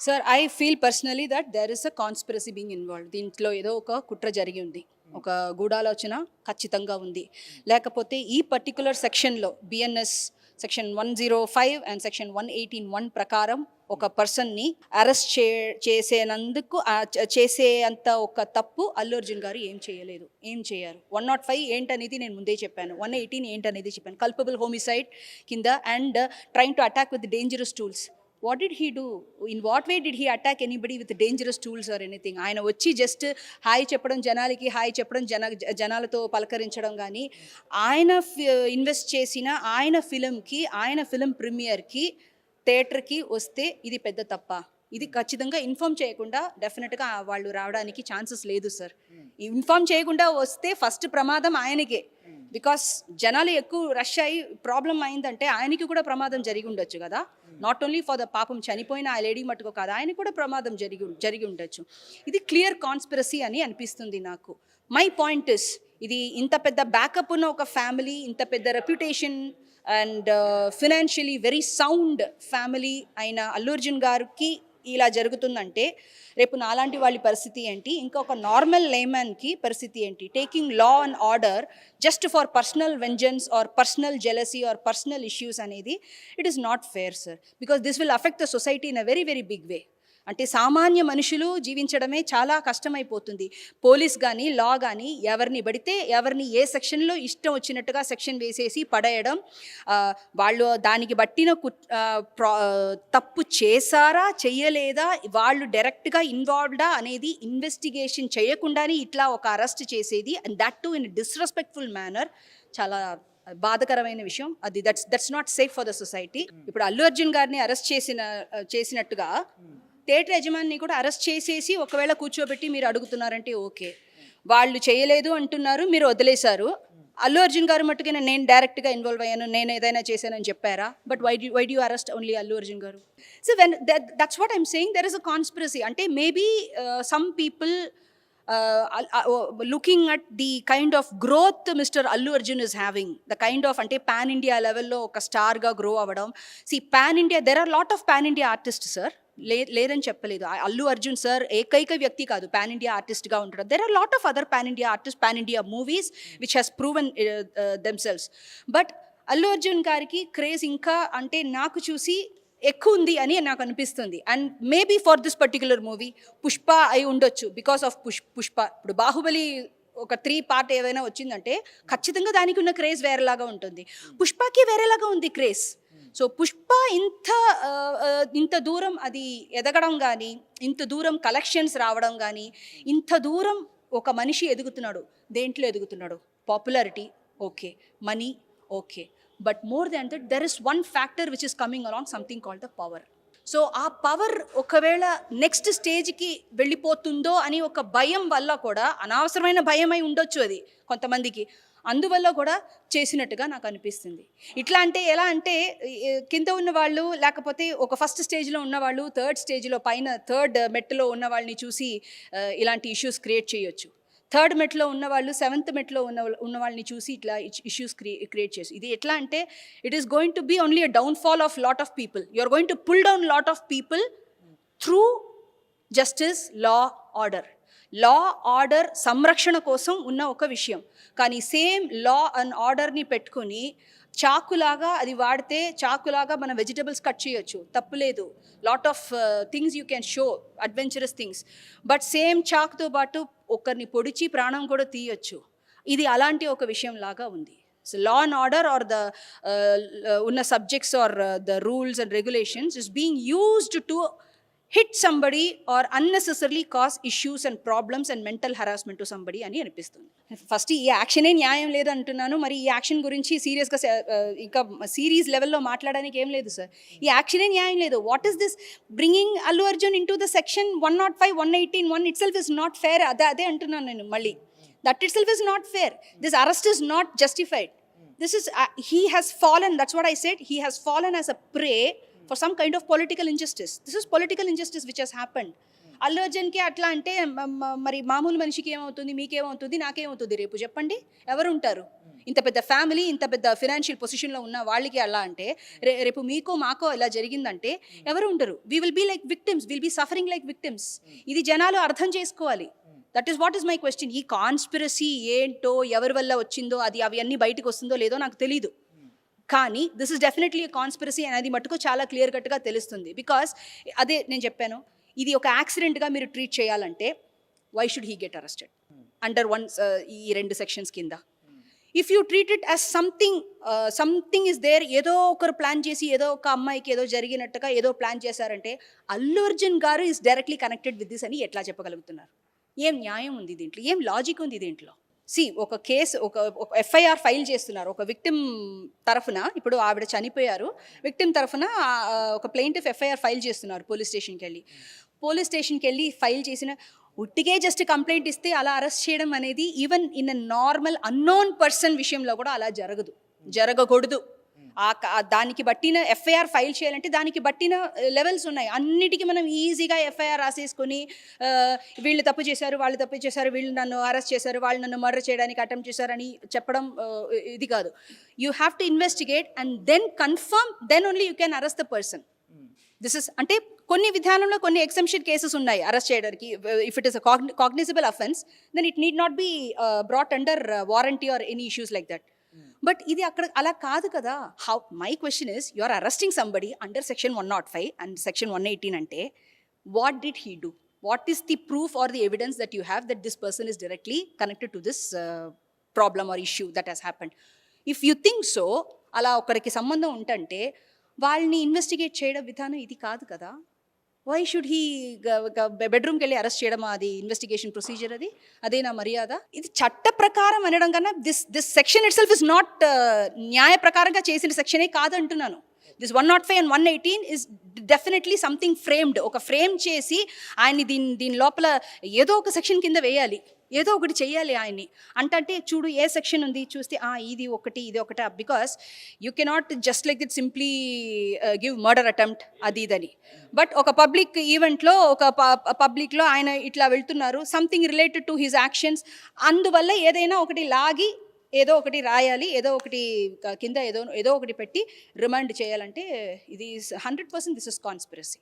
Sir I feel personally that there is a conspiracy being involve. దీంట్లో ఏదో ఒక కుట్ర జరిగి ఉంది, ఒక గూఢాలోచన ఖచ్చితంగా ఉంది. లేకపోతే ఈ పర్టికులర్ సెక్షన్లో బిఎన్ఎస్ సెక్షన్ 105 అండ్ సెక్షన్ 118(1) ప్రకారం ఒక పర్సన్ని అరెస్ట్ చేసేనందుకు చేసే అంత ఒక తప్పు అల్లు అర్జున్ గారు ఏం చేయలేదు, ఏం చేయరు. 105 ఏంటనేది నేను ముందే చెప్పాను, 118 ఏంటనేది చెప్పాను. కల్పబుల్ హోమిసైడ్ కింద and trying to attack with dangerous tools. What did he do? In what way did he attack anybody with dangerous tools or anything? ఆయన వచ్చి జస్ట్ హాయ్ చెప్పడం, జనాలకి హాయ్ చెప్పడం, జనాలతో పలకరించడం కానీ, ఆయన ఇన్వెస్ట్ చేసిన ఆయన ఫిలింకి, ఆయన ఫిలిం ప్రీమియర్కి, థియేటర్కి వస్తే ఇది పెద్ద తప్ప? ఇది ఖచ్చితంగా ఇన్ఫార్మ్ చేయకుండా డెఫినెట్గా వాళ్ళు రావడానికి ఛాన్సెస్ లేదు సార్. ఇన్ఫార్మ్ చేయకుండా వస్తే ఫస్ట్ ప్రమాదం ఆయనకే. బికాస్ జనాలు ఎక్కువ రష్ అయ్యి ప్రాబ్లం అయిందంటే ఆయనకి కూడా ప్రమాదం జరిగి ఉండొచ్చు కదా. నాట్ ఓన్లీ ఫర్ ద పాపం చనిపోయిన ఆ లేడీ మటుకు కాదు, ఆయన కూడా ప్రమాదం జరిగి ఉండొచ్చు. ఇది క్లియర్ కాన్స్పిరసీ అని అనిపిస్తుంది నాకు. మై పాయింట్ ఇస్, ఇది ఇంత పెద్ద బ్యాకప్ ఉన్న ఒక ఫ్యామిలీ, ఇంత పెద్ద reputation and financially very sound family అయిన అల్లు అర్జున్ గారికి ఇలా జరుగుతుందంటే రేపు నాలాంటి వాళ్ళ పరిస్థితి ఏంటి, ఇంకొక నార్మల్ లేమన్కి పరిస్థితి ఏంటి? Taking law and order just for personal vengeance or personal jealousy or personal issues అనేది it is not fair sir. Because this will affect the society in a very very big way. అంటే సామాన్య మనుషులు జీవించడమే చాలా కష్టమైపోతుంది. Police కానీ, లా కానీ ఎవరిని పడితే ఎవరిని ఏ సెక్షన్లో ఇష్టం వచ్చినట్టుగా సెక్షన్ వేసేసి పడేయడం, వాళ్ళు దానికి బట్టిన తప్పు చేశారా చెయ్యలేదా, వాళ్ళు డైరెక్ట్గా ఇన్వాల్వ్డా అనేది ఇన్వెస్టిగేషన్ చేయకుండానే ఇట్లా ఒక అరెస్ట్ చేసేది, and that to in disrespectful manner, చాలా బాధకరమైన విషయం అది. That's not safe for the society. ఇప్పుడు అల్లు అర్జున్ గారిని అరెస్ట్ చేసినట్టుగా థియేటర్ యజమాని కూడా అరెస్ట్ చేసేసి ఒకవేళ కూర్చోబెట్టి మీరు అడుగుతున్నారంటే ఓకే, వాళ్ళు చేయలేదు అంటున్నారు, మీరు వదిలేశారు. అల్లు అర్జున్ గారు మట్టుకైనా నేను డైరెక్ట్గా ఇన్వాల్వ్ అయ్యాను, నేను ఏదైనా చేశానని చెప్పారా? But why do you arrest only Allu Arjun గారు? So that's what I'm saying, there is a conspiracy. అంటే maybe some people looking at the kind of growth Mr. Allu Arjun is having, the kind of ante pan India level lo oka star ga grow avadam. See, pan India, there are lot of pan India artists sir, లేదని చెప్పలేదు. Allu Arjun sir ఏకైక వ్యక్తి కాదు pan India ఆర్టిస్ట్గా ఉంటారు. There are lot of other pan India artist, pan India movies which has proven themselves. But Allu Arjun గారికి craze ఇంకా అంటే నాకు చూసి ఎక్కువ ఉంది అని నాకు అనిపిస్తుంది. And maybe for this particular movie Pushpa అయి ఉండొచ్చు, బికాస్ ఆఫ్ పుష్ప. ఇప్పుడు బాహుబలి ఒక 3 పార్ట్ ఏదైనా వచ్చిందంటే ఖచ్చితంగా దానికి ఉన్న క్రేజ్ వేరేలాగా ఉంటుంది, పుష్పకి వేరేలాగా ఉంది క్రేజ్. సో పుష్ప ఇంత దూరం అది ఎదగడం కానీ, ఇంత దూరం కలెక్షన్స్ రావడం కానీ, ఇంత దూరం ఒక మనిషి ఎదుగుతున్నాడు. దేంట్లో ఎదుగుతున్నాడు? Popularity okay, money okay, but more than that there is one factor which is coming along, something called the power. So ఆ పవర్ ఒకవేళ నెక్స్ట్ స్టేజ్కి వెళ్ళిపోతుందో అని ఒక భయం వల్ల కూడా, అనవసరమైన భయమై ఉండొచ్చు అది కొంతమందికి, అందువల్ల కూడా చేసినట్టుగా నాకు అనిపిస్తుంది. ఇట్లా అంటే ఎలా అంటే కింద ఉన్న వాళ్ళు, లేకపోతే ఒక ఫస్ట్ స్టేజ్లో ఉన్నవాళ్ళు థర్డ్ స్టేజ్లో పైన థర్డ్ మెట్లో ఉన్న వాళ్ళని చూసి ఇలాంటి ఇష్యూస్ క్రియేట్ చేయొచ్చు. థర్డ్ మెట్లో ఉన్నవాళ్ళు సెవెంత్ మెట్లో ఉన్న వాళ్ళని చూసి ఇట్లా ఇష్యూస్ క్రియేట్ చేసి, ఇది ఎట్లా అంటే it is going to be only a downfall of lot of people. You are going to pull down lot of people through justice, law, order. Law order సంరక్షణ కోసం ఉన్న ఒక విషయం, కానీ సేమ్ లా అండ్ ఆర్డర్ని పెట్టుకుని చాకులాగా అది వాడితే, చాకులాగా మన వెజిటబుల్స్ కట్ చేయొచ్చు, తప్పులేదు. Lot of things you can show, adventurous things. But same చాకుతో పాటు ఒకరిని పొడిచి ప్రాణం కూడా తీయొచ్చు. ఇది అలాంటి ఒక విషయం లాగా ఉంది. So law and order or the ఉన్న subjects or the rules and regulations is being used to hit somebody or unnecessarily cause issues and problems and mental harassment to somebody అని అనిపిస్తుంది. ఫస్ట్ ఈ యాక్షనే న్యాయం లేదు అంటున్నాను. మరి ఈ యాక్షన్ గురించి సీరియస్గా ఇంకా సిరీస్ లెవెల్లో మాట్లాడడానికి ఏం లేదు సార్. ఈ యాక్షనే న్యాయం లేదు. What is this bringing Allu Arjun in to the section 105, 118(1) it self is not fair. అదే అంటున్నాను నేను మళ్ళీ. That it self is not fair. This arrest is not justified. This is he has fallen, that's what I said, he has fallen as a prey for some kind of political injustice. This is political injustice which has happened. Allu అర్జున్కి అట్లా అంటే మరి మామూలు మనిషికి ఏమవుతుంది, మీకేమవుతుంది, నాకేమవుతుంది రేపు చెప్పండి? ఎవరు ఉంటారు? ఇంత పెద్ద ఫ్యామిలీ, ఇంత పెద్ద ఫినాన్షియల్ పొజిషన్లో ఉన్న వాళ్ళకి అలా అంటే రేపు మీకో మాకో ఇలా జరిగిందంటే ఎవరు ఉండరు? We will be like victims, will be suffering like victims. ఇది జనాలు అర్థం చేసుకోవాలి. That is what is my question. ఈ కాన్స్పిరసీ ఏంటో, ఎవరి వల్ల వచ్చిందో, అది అవి అన్నీ బయటకు వస్తుందో లేదో నాకు తెలీదు. కానీ దిస్ ఇస్ డెఫినెట్లీ కాన్స్పిరసీ అనేది మటుకు చాలా క్లియర్ కట్గా తెలుస్తుంది. బికాస్ అదే నేను చెప్పాను, ఇది ఒక యాక్సిడెంట్గా మీరు ట్రీట్ చేయాలంటే why should he get arrested under ఈ 2 సెక్షన్స్ కింద? If you treat it as something is there, ఏదో ఒకరు ప్లాన్ చేసి ఏదో ఒక అమ్మాయికి ఏదో జరిగినట్టుగా ఏదో ప్లాన్ చేశారంటే అల్లు అర్జున్ గారు is directly connected with this అని ఎట్లా చెప్పగలుగుతున్నారు? ఏం న్యాయం ఉంది దీంట్లో? ఏం లాజిక్ ఉంది దీంట్లో? ఒక కేసు, ఒక ఎఫ్ఐఆర్ ఫైల్ చేస్తున్నారు ఒక విక్టిమ్ తరఫున. ఇప్పుడు ఆవిడ చనిపోయారు, విక్టిమ్ తరఫున ఒక ప్లెయింటిఫ్ ఎఫ్ఐఆర్ ఫైల్ చేస్తున్నారు పోలీస్ స్టేషన్కి వెళ్ళి ఫైల్ చేసిన ఉట్టికే జస్ట్ కంప్లైంట్ ఇస్తే అలా అరెస్ట్ చేయడం అనేది even in a normal unknown person విషయంలో కూడా అలా జరగకూడదు. దానికి బట్టిన ఎఫ్ఐఆర్ ఫైల్ చేయాలంటే దానికి బట్టిన లెవెల్స్ ఉన్నాయి. అన్నిటికీ మనం ఈజీగా ఎఫ్ఐఆర్ రాసేసుకొని వీళ్ళు తప్పు చేశారు, వాళ్ళు తప్పు చేశారు, వీళ్ళు నన్ను అరెస్ట్ చేశారు, వాళ్ళు నన్ను మర్డర్ చేయడానికి అటెంప్ట్ చేశారని చెప్పడం ఇది కాదు. You have to investigate and then confirm, then only you can arrest the person. This is అంటే కొన్ని విధానంలో కొన్ని ఎక్సెంప్షన్ కేసెస్ ఉన్నాయి అరెస్ట్ చేయడానికి. If it is a cognizable offence then it need not be brought under warranty or any issues like that. But ఇది అక్కడ అలా కాదు కదా. My question is, you are arresting somebody under section 105 and section 118 అంటే what did he do? What is the proof or the evidence that you have that this person is directly connected to this problem or issue that has happened? If you think so, అలా ఒకరికి సంబంధం ఉంటంటే వాళ్ళని investigate చేయడం విధానం ఇది కాదు కదా. Why should he బెడ్రూమ్కి వెళ్ళి అరెస్ట్ చేయడం? అది ఇన్వెస్టిగేషన్ ప్రొసీజర్, అదేనా మర్యాద? ఇది చట్ట ప్రకారం అనడం కన్నా this section itself is not న్యాయ ప్రకారంగా చేసిన సెక్షనే కాదంటున్నాను. This 105 and 118 is definitely something framed. ఒక ఫ్రేమ్ చేసి ఆయన్ని దీని లోపల ఏదో ఒక సెక్షన్ కింద వేయాలి, ఏదో ఒకటి చెయ్యాలి ఆయన్ని. అంటే చూడు ఏ సెక్షన్ ఉంది చూస్తే ఇది ఒకటి ఇది ఒకటి. Because you cannot just like that simply give murder attempt అది ఇదని. బట్ ఒక పబ్లిక్ ఈవెంట్లో పబ్లిక్లో ఆయన ఇట్లా వెళ్తున్నారు, something related to his actions, అందువల్ల ఏదైనా ఒకటి లాగి ఏదో ఒకటి రాయాలి, ఏదో ఒకటి కింద ఏదో ఒకటి పెట్టి రిమాండ్ చేయాలంటే ఇది 100% దిస్ ఇస్ కాన్స్పిరసీ.